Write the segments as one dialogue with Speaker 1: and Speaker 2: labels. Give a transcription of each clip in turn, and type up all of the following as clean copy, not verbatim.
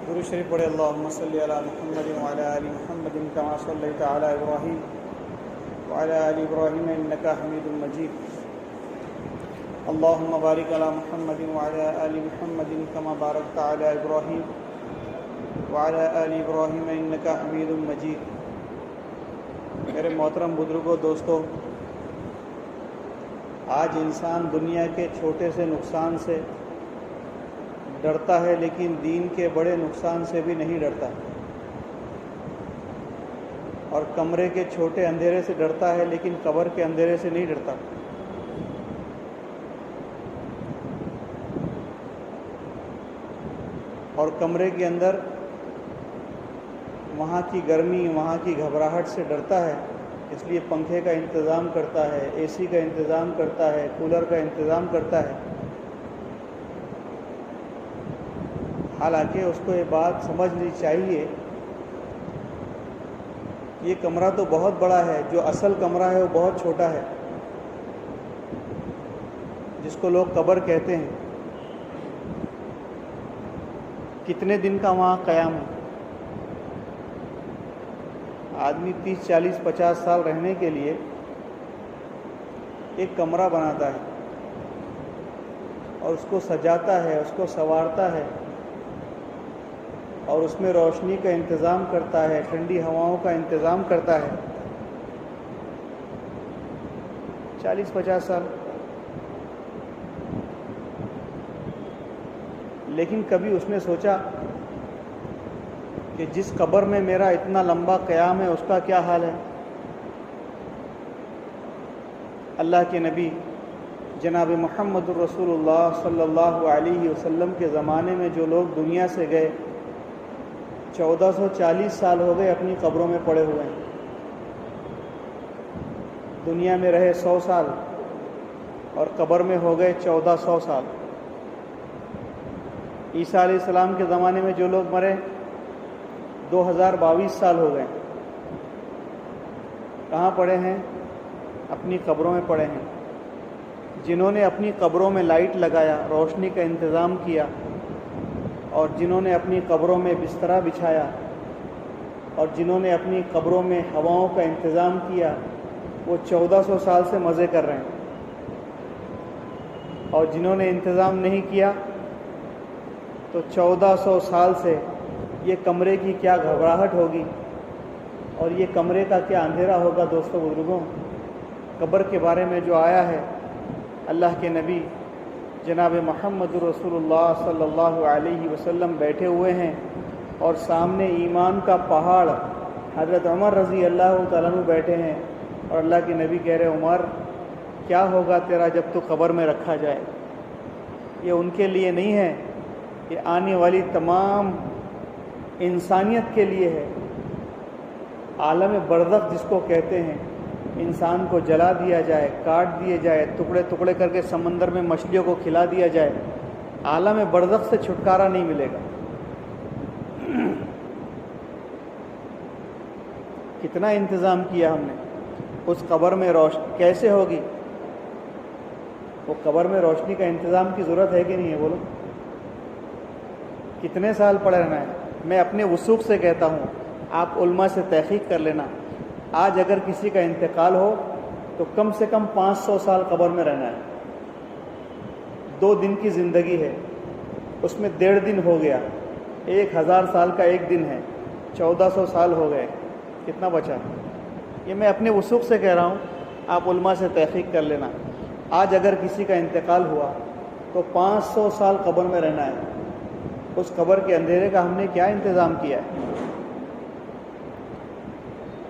Speaker 1: درود شریف پڑھے اللہم صلی علی محمد وعلی آل محمد کما صلیت علی ابراہیم وعلی آل ابراہیم انک حمید مجید اللہم بارک علی محمد وعلی آل محمد کما بارکت علی ابراہیم وعلی آل ابراہیم انک حمید مجید۔ میرے محترم بزرگوں، دوستوں، آج انسان دنیا کے چھوٹے سے نقصان سے ڈرتا ہے، لیکن دین کے بڑے نقصان سے بھی نہیں ڈرتا، اور کمرے کے چھوٹے اندھیرے سے ڈرتا ہے لیکن قبر کے اندھیرے سے نہیں ڈرتا۔ اور کمرے کے اندر وہاں کی گرمی، وہاں کی گھبراہٹ سے ڈرتا ہے، اس لیے پنکھے کا انتظام کرتا ہے، اے سی کا انتظام کرتا ہے، کولر کا انتظام کرتا ہے۔ حالانکہ اس کو یہ بات سمجھنی چاہیے، یہ کمرہ تو بہت بڑا ہے، جو اصل کمرہ ہے وہ بہت چھوٹا ہے، جس کو لوگ قبر کہتے ہیں۔ کتنے دن کا وہاں قیام ہے؟ آدمی 30 40 50 سال رہنے کے لیے ایک کمرہ بناتا ہے اور اس کو سجاتا ہے، اس کو سنوارتا ہے، اور اس میں روشنی کا انتظام کرتا ہے، ٹھنڈی ہواؤں کا انتظام کرتا ہے۔ 40 50 سال۔ لیکن کبھی اس نے سوچا کہ جس قبر میں میرا اتنا لمبا قیام ہے اس کا کیا حال ہے؟ اللہ کے نبی جناب محمد الرسول اللہ صلی اللہ علیہ وسلم کے زمانے میں جو لوگ دنیا سے گئے، 1440 سال ہو گئے اپنی قبروں میں پڑے ہوئے ہیں۔ دنیا میں رہے 100 سال اور قبر میں ہو گئے 1400 سال۔ عیسیٰ علیہ السلام کے زمانے میں جو لوگ مرے 2022 سال ہو گئے، کہاں پڑے ہیں؟ اپنی قبروں میں پڑے ہیں۔ جنہوں نے اپنی قبروں میں لائٹ لگایا، روشنی کا انتظام کیا، اور جنہوں نے اپنی قبروں میں بسترا بچھایا، اور جنہوں نے اپنی قبروں میں ہواؤں کا انتظام کیا، وہ 1400 سال سے مزے کر رہے ہیں۔ اور جنہوں نے انتظام نہیں کیا تو 1400 سال سے یہ کمرے کی کیا گھبراہٹ ہوگی اور یہ کمرے کا کیا اندھیرا ہوگا۔ دوستوں بزرگوں، قبر کے بارے میں جو آیا ہے، اللہ کے نبی جناب محمد رسول اللہ صلی اللہ علیہ وسلم بیٹھے ہوئے ہیں اور سامنے ایمان کا پہاڑ حضرت عمر رضی اللہ تعالیٰ عنہ بیٹھے ہیں، اور اللہ کے نبی کہہ رہے عمر کیا ہوگا تیرا جب تو قبر میں رکھا جائے۔ یہ ان کے لیے نہیں ہے، یہ آنے والی تمام انسانیت کے لیے ہے۔ عالم برزخ جس کو کہتے ہیں، انسان کو جلا دیا جائے، کاٹ دیے جائے، ٹکڑے ٹکڑے کر کے سمندر میں مچھلیوں کو کھلا دیا جائے، عالم برزخ سے چھٹکارا نہیں ملے گا۔ کتنا انتظام کیا ہم نے اس قبر میں، روشنی کیسے ہوگی؟ وہ قبر میں روشنی کا انتظام کی ضرورت ہے کہ نہیں ہے؟ بولو، کتنے سال پڑے رہنا ہے؟ میں اپنے وثوق سے کہتا ہوں، آپ علماء سے تحقیق کر لینا، آج اگر کسی کا انتقال ہو تو کم سے کم 500 سال قبر میں رہنا ہے۔ 2 دن کی زندگی ہے، اس میں 1.5 دن ہو گیا، 1000 سال کا 1 دن ہے، 1400 سال ہو گئے، کتنا بچا؟ یہ میں اپنے وثوق سے کہہ رہا ہوں، آپ علماء سے تحقیق کر لینا۔ آج اگر کسی کا انتقال ہوا تو 500 سال قبر میں رہنا ہے۔ اس قبر کے اندھیرے کا ہم نے کیا انتظام کیا ہے؟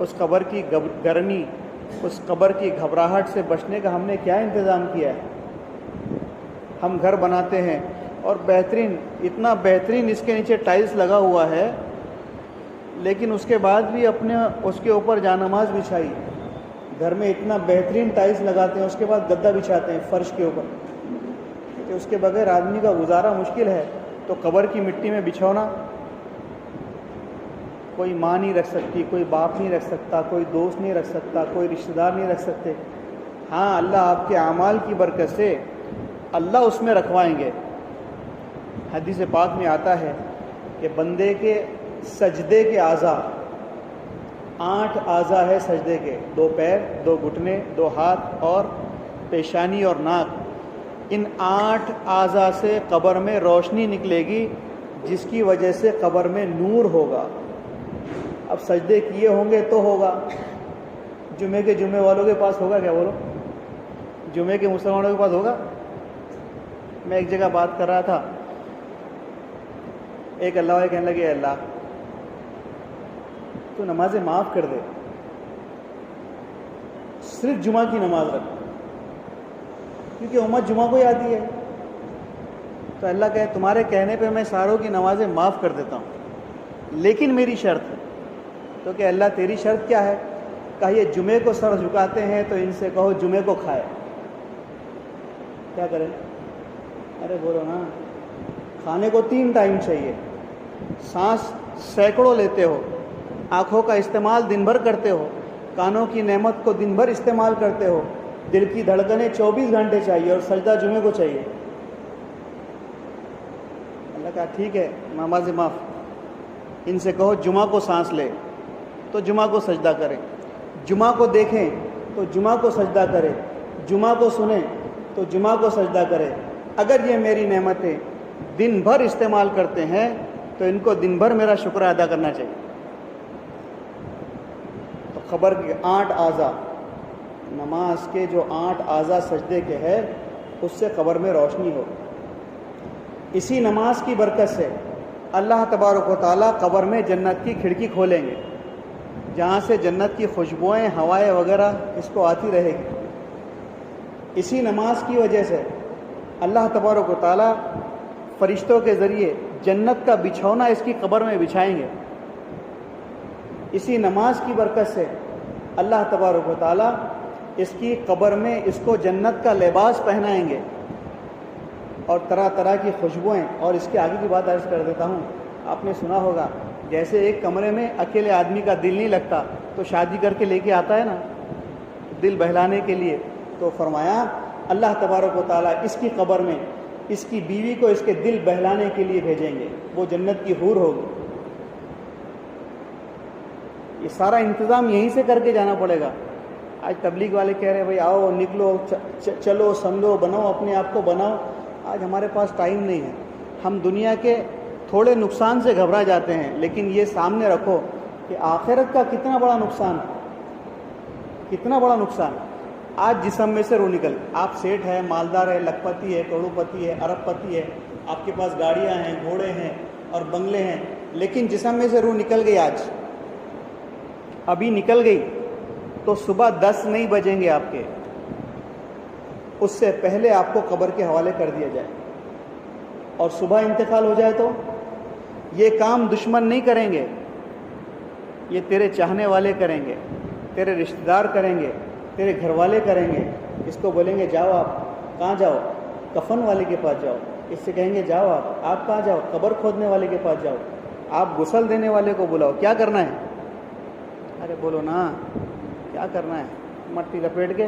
Speaker 1: اس قبر کی گرمی، اس قبر کی گھبراہٹ سے بچنے کا ہم نے کیا انتظام کیا ہے؟ ہم گھر بناتے ہیں اور بہترین، اتنا بہترین اس کے نیچے ٹائلز لگا ہوا ہے، لیکن اس کے بعد بھی اپنے اس کے اوپر جانماز بچھائی۔ گھر میں اتنا بہترین ٹائلز لگاتے ہیں، اس کے بعد گدا بچھاتے ہیں فرش کے اوپر، کہ اس کے بغیر آدمی کا گزارا مشکل ہے۔ تو قبر کی مٹی میں بچھونا، کوئی ماں نہیں رکھ سکتی، کوئی باپ نہیں رکھ سکتا، کوئی دوست نہیں رکھ سکتا، کوئی رشتہ دار نہیں رکھ سکتے۔ ہاں، اللہ آپ کے اعمال کی برکت سے اللہ اس میں رکھوائیں گے۔ حدیث پاک میں آتا ہے کہ بندے کے سجدے کے اعضاء 8 اعضاء ہے سجدے کے، 2 پیر، 2 گھٹنے، 2 ہاتھ اور پیشانی اور ناک۔ ان 8 اعضاء سے قبر میں روشنی نکلے گی، جس کی وجہ سے قبر میں نور ہوگا۔ اب سجدے کیے ہوں گے تو ہوگا۔ جمعے کے جمعے والوں کے پاس ہوگا کیا؟ بولو، جمعے کے مسلمانوں کے پاس ہوگا؟ میں ایک جگہ بات کر رہا تھا، ایک اللہ والے کہنے لگے، اللہ تو نمازیں معاف کر دے، صرف جمعہ کی نماز رکھ، کیونکہ امت جمعہ کو ہی آتی ہے۔ تو اللہ کہے تمہارے کہنے پہ میں ساروں کی نمازیں معاف کر دیتا ہوں، لیکن میری شرط ہے۔ تو کہ اللہ تیری شرط کیا ہے؟ کہا یہ جمعے کو سر جھکاتے ہیں تو ان سے کہو جمعے کو کھائے۔ کیا کریں؟ ارے بولو نا، کھانے کو 3 ٹائم چاہیے، سانس سینکڑوں لیتے ہو، آنکھوں کا استعمال دن بھر کرتے ہو، کانوں کی نعمت کو دن بھر استعمال کرتے ہو، دل کی دھڑکنیں 24 گھنٹے چاہیے اور سجدہ جمعے کو چاہیے۔ اللہ کہا ٹھیک ہے، نماز معاف، ان سے کہو جمعہ کو سانس لے تو جمعہ کو سجدہ کرے، جمعہ کو دیکھیں تو جمعہ کو سجدہ کرے، جمعہ کو سنیں تو جمعہ کو سجدہ کرے۔ اگر یہ میری نعمتیں دن بھر استعمال کرتے ہیں تو ان کو دن بھر میرا شکر ادا کرنا چاہیے۔ تو قبر کے 8 اعضاء، نماز کے جو 8 اعضاء سجدے کے ہے، اس سے قبر میں روشنی ہو۔ اسی نماز کی برکت سے اللہ تبارک و تعالیٰ قبر میں جنت کی کھڑکی کھولیں گے، جہاں سے جنت کی خوشبوئیں، ہوائیں وغیرہ اس کو آتی رہے گی۔ اسی نماز کی وجہ سے اللہ تبارک و تعالیٰ فرشتوں کے ذریعے جنت کا بچھونا اس کی قبر میں بچھائیں گے۔ اسی نماز کی برکت سے اللہ تبارک و تعالیٰ اس کی قبر میں اس کو جنت کا لباس پہنائیں گے اور طرح طرح کی خوشبوئیں۔ اور اس کے آگے کی بات عرض کر دیتا ہوں، آپ نے سنا ہوگا جیسے ایک کمرے میں اکیلے آدمی کا دل نہیں لگتا تو شادی کر کے لے کے آتا ہے نا دل بہلانے کے لیے، تو فرمایا اللہ تبارک و تعالیٰ اس کی قبر میں اس کی بیوی کو اس کے دل بہلانے کے لیے بھیجیں گے، وہ جنت کی حور ہوگی۔ یہ سارا انتظام یہیں سے کر کے جانا پڑے گا۔ آج تبلیغ والے کہہ رہے ہیں بھائی آؤ نکلو چلو سمجھو بناؤ اپنے آپ کو بناؤ، آج ہمارے پاس ٹائم نہیں ہے۔ ہم دنیا کے تھوڑے نقصان سے گھبرا جاتے ہیں، لیکن یہ سامنے رکھو کہ آخرت کا کتنا بڑا نقصان، کتنا بڑا نقصان۔ آج جسم میں سے روح نکل، آپ سیٹ ہے، مالدار ہے، لکھ پتی ہے، کروڑ پتی ہے، ارب پتی ہے، آپ کے پاس گاڑیاں ہیں، گھوڑے ہیں اور بنگلے ہیں، لیکن جسم میں سے روح نکل گئی، آج ابھی نکل گئی تو صبح 10 نہیں بجیں گے آپ کے، اس سے پہلے آپ کو قبر کے حوالے کر دیا جائے، اور صبح انتقال ہو جائے تو یہ کام دشمن نہیں کریں گے، یہ تیرے چاہنے والے کریں گے، تیرے رشتہ دار کریں گے، تیرے گھر والے کریں گے۔ اس کو بولیں گے جاؤ، آپ کہاں جاؤ؟ کفن والے کے پاس جاؤ۔ اس سے کہیں گے جاؤ، آپ کہاں جاؤ؟ قبر کھودنے والے کے پاس جاؤ، آپ غسل دینے والے کو بلاؤ۔ کیا کرنا ہے؟ ارے بولو نا، کیا کرنا ہے؟ مٹی لپیٹ کے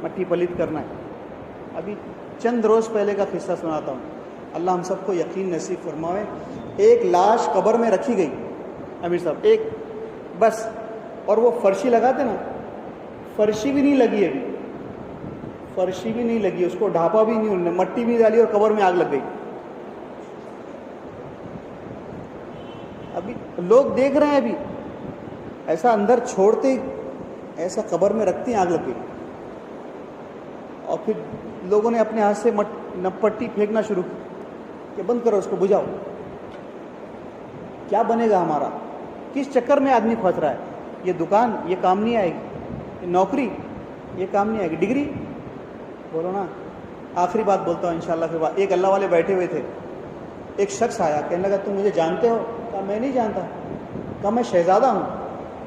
Speaker 1: مٹی پلیت کرنا ہے۔ ابھی چند روز پہلے کا قصہ سناتا ہوں، اللہ ہم سب کو یقین نصیب فرمائے۔ ایک لاش قبر میں رکھی گئی، امیر صاحب، ایک بس، اور وہ فرشی لگاتے نا، فرشی بھی نہیں لگی، ابھی فرشی بھی نہیں لگی، اس کو ڈھانپا بھی نہیں، انہوں نے مٹی بھی ڈالی اور قبر میں آگ لگ گئی۔ ابھی لوگ دیکھ رہے ہیں، ابھی ایسا اندر چھوڑتے ایسا قبر میں رکھتے ہیں، آگ لگ گئی، اور پھر لوگوں نے اپنے ہاتھ سے پٹی پھینکنا شروع کی کہ بند کرو، اس کو بجھاؤ۔ کیا بنے گا ہمارا؟ کس چکر میں آدمی پھنس رہا ہے؟ یہ دکان یہ کام نہیں آئے گی، یہ نوکری یہ کام نہیں آئے گی، ڈگری، بولو نا۔ آخری بات بولتا ہوں انشاءاللہ پھر بات۔ ایک اللہ والے بیٹھے ہوئے تھے، ایک شخص آیا، کہنے لگا تم مجھے جانتے ہو؟ کہا میں نہیں جانتا۔ کہا میں شہزادہ ہوں،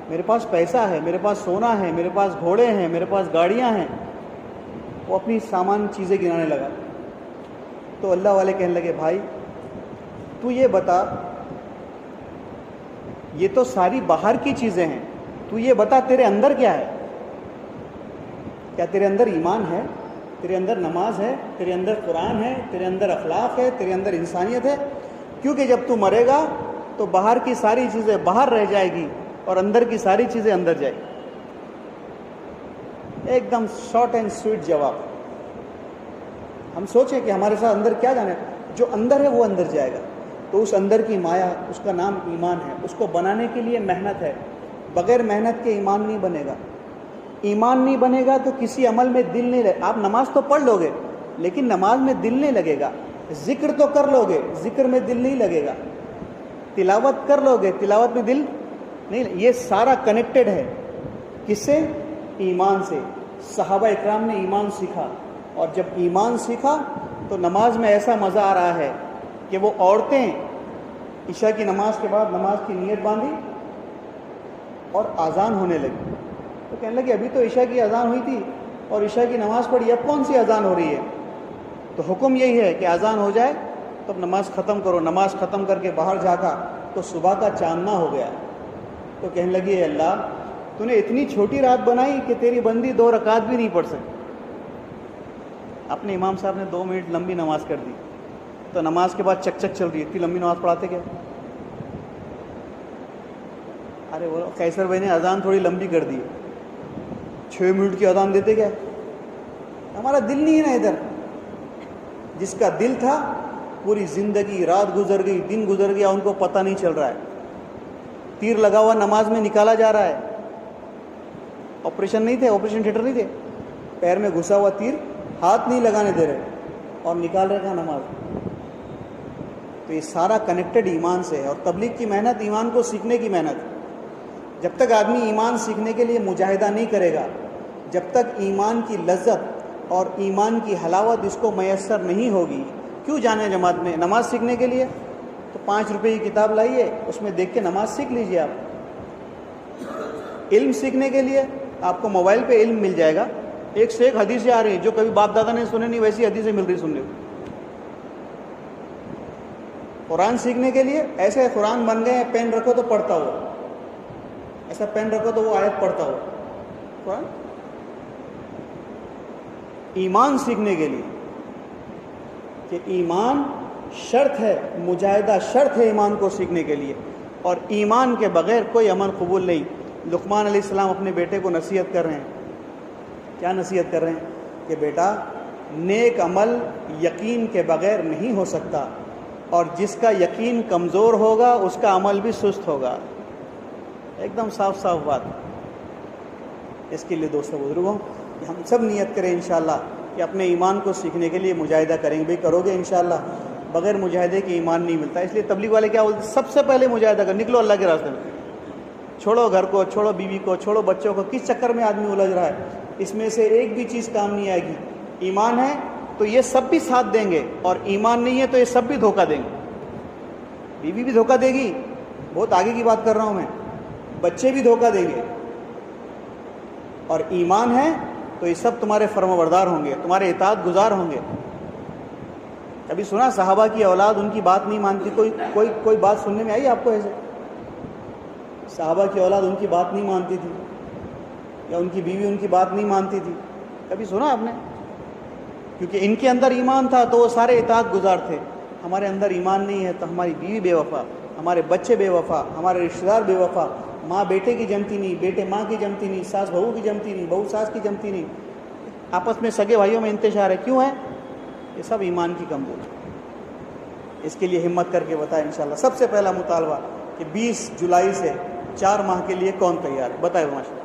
Speaker 1: میرے پاس پیسہ ہے، میرے پاس سونا ہے، میرے پاس گھوڑے ہیں، میرے پاس گاڑیاں ہیں۔ وہ اپنی سامان چیزیں گنانے لگا۔ تو اللہ والے کہنے لگے بھائی تو یہ بتا، یہ تو ساری باہر کی چیزیں ہیں، تو یہ بتا تیرے اندر کیا ہے؟ کیا تیرے اندر ایمان ہے؟ تیرے اندر نماز ہے؟ تیرے اندر قرآن ہے؟ تیرے اندر اخلاق ہے؟ تیرے اندر انسانیت ہے؟ کیونکہ جب تو مرے گا تو باہر کی ساری چیزیں باہر رہ جائے گی اور اندر کی ساری چیزیں اندر جائے گی. ایک دم شارٹ اینڈ سویٹ جواب. ہم سوچیں کہ ہمارے ساتھ اندر کیا جانا ہے. جو اندر ہے وہ اندر جائے گا. تو اس اندر کی مایا، اس کا نام ایمان ہے. اس کو بنانے کے لیے محنت ہے. بغیر محنت کے ایمان نہیں بنے گا. ایمان نہیں بنے گا تو کسی عمل میں دل نہیں لگے. آپ نماز تو پڑھ لو گے لیکن نماز میں دل نہیں لگے گا. ذکر تو کر لو گے، ذکر میں دل نہیں لگے گا. تلاوت کر لو گے، تلاوت میں دل نہیں. یہ سارا کنیکٹڈ ہے. کس سے؟ ایمان سے. صحابہ اکرام نے ایمان سیکھا، اور جب ایمان سیکھا تو نماز میں ایسا مزہ آ رہا ہے کہ وہ عورتیں عشاء کی نماز کے بعد نماز کی نیت باندھی اور اذان ہونے لگی. تو کہنے لگے ابھی تو عشاء کی اذان ہوئی تھی اور عشاء کی نماز پڑھی، اب کون سی اذان ہو رہی ہے؟ تو حکم یہی ہے کہ اذان ہو جائے تب نماز ختم کرو. نماز ختم کر کے باہر جھانکا تو صبح کا چاندنا ہو گیا. تو کہنے لگی اے اللہ، تو نے اتنی چھوٹی رات بنائی کہ تیری بندی 2 رکعت بھی نہیں پڑھ سکی. اپنے امام صاحب نے 2 منٹ لمبی نماز کر دی تو نماز کے بعد چک چک چل رہی ہے. اتنی لمبی نماز پڑھاتے کیا؟ ارے وہ قیصر بھائی نے اذان تھوڑی لمبی کر دی، 6 منٹ کی اذان دیتے کیا؟ ہمارا دل نہیں ہے نا ادھر. جس کا دل تھا پوری زندگی، رات گزر گئی، دن گزر گیا، ان کو پتہ نہیں چل رہا ہے. تیر لگا ہوا نماز میں نکالا جا رہا ہے. آپریشن نہیں تھے، آپریشن تھیٹر نہیں تھے. پیر میں گھسا ہوا تیر ہاتھ نہیں لگانے دے رہے اور نکال رہے تھا نماز. تو یہ سارا کنیکٹڈ ایمان سے ہے. اور تبلیغ کی محنت ایمان کو سیکھنے کی محنت. جب تک آدمی ایمان سیکھنے کے لیے مجاہدہ نہیں کرے گا، جب تک ایمان کی لذت اور ایمان کی حلاوت اس کو میسر نہیں ہوگی. کیوں جانے جماعت میں؟ نماز سیکھنے کے لیے. تو 5 روپے کی کتاب لائیے، اس میں دیکھ کے نماز سیکھ لیجئے. آپ علم سیکھنے کے لیے آپ کو موبائل پہ علم مل جائے گا. ایک سے ایک حدیثیں آ رہی ہیں جو کبھی باپ دادا نے سنے نہیں، ویسی حدیثیں مل رہی سننے کو. قرآن سیکھنے کے لیے ایسے قرآن بن گئے ہیں، پین رکھو تو پڑھتا ہو، ایسا پین رکھو تو وہ آیت پڑھتا ہو. قرآن. ایمان سیکھنے کے لیے کہ ایمان شرط ہے، مجاہدہ شرط ہے ایمان کو سیکھنے کے لیے، اور ایمان کے بغیر کوئی عمل قبول نہیں. لقمان علیہ السلام اپنے بیٹے کو نصیحت کر رہے ہیں. کیا نصیحت کر رہے ہیں؟ کہ بیٹا، نیک عمل یقین کے بغیر نہیں ہو سکتا، اور جس کا یقین کمزور ہوگا اس کا عمل بھی سست ہوگا. ایک دم صاف صاف بات. اس کے لیے دوستو بزرگوں، ہم سب نیت کریں انشاءاللہ کہ اپنے ایمان کو سیکھنے کے لیے مجاہدہ کریں گے. بھائی کرو گے انشاءاللہ. بغیر مجاہدے کے ایمان نہیں ملتا. اس لیے تبلیغ والے کیا بولتے ہیں؟ سب سے پہلے مجاہدہ کر، نکلو اللہ کے راستے میں. چھوڑو گھر کو، چھوڑو بیوی کو، چھوڑو بچوں کو. کس چکر میں آدمی الجھ رہا ہے؟ اس میں سے ایک بھی چیز کام نہیں آئے گی. ایمان ہے تو یہ سب بھی ساتھ دیں گے، اور ایمان نہیں ہے تو یہ سب بھی دھوکہ دیں گے. بیوی بھی دھوکہ دے گی، بہت آگے کی بات کر رہا ہوں میں. بچے بھی دھوکہ دیں گے. اور ایمان ہے تو یہ سب تمہارے فرمانبردار ہوں گے، تمہارے اطاعت گزار ہوں گے. کبھی سنا صحابہ کی اولاد ان کی بات نہیں مانتی؟ کوئی بات سننے میں آئی آپ کو ایسے؟ صحابہ کی اولاد ان کی بات نہیں مانتی تھی، یا ان کی بیوی ان کی بات نہیں مانتی تھی؟ کبھی سنا آپ نے؟ کیونکہ ان کے اندر ایمان تھا تو وہ سارے اطاعت گزار تھے. ہمارے اندر ایمان نہیں ہے تو ہماری بیوی بے وفا، ہمارے بچے بے وفا، ہمارے رشتہ دار بے وفا. ماں بیٹے کی جمتی نہیں، بیٹے ماں کی جمتی نہیں، ساس بہو کی جمتی نہیں، بہو ساس کی جمتی نہیں. آپس میں سگے بھائیوں میں انتشار ہے. کیوں ہے؟ یہ سب ایمان کی کمزوری. اس کے لیے ہمت کر کے بتائیں انشاءاللہ. سب سے پہلا مطالبہ کہ 20 جولائی سے 4 ماہ کے لیے کون تیار ہے؟ بتائے ماشاءاللہ.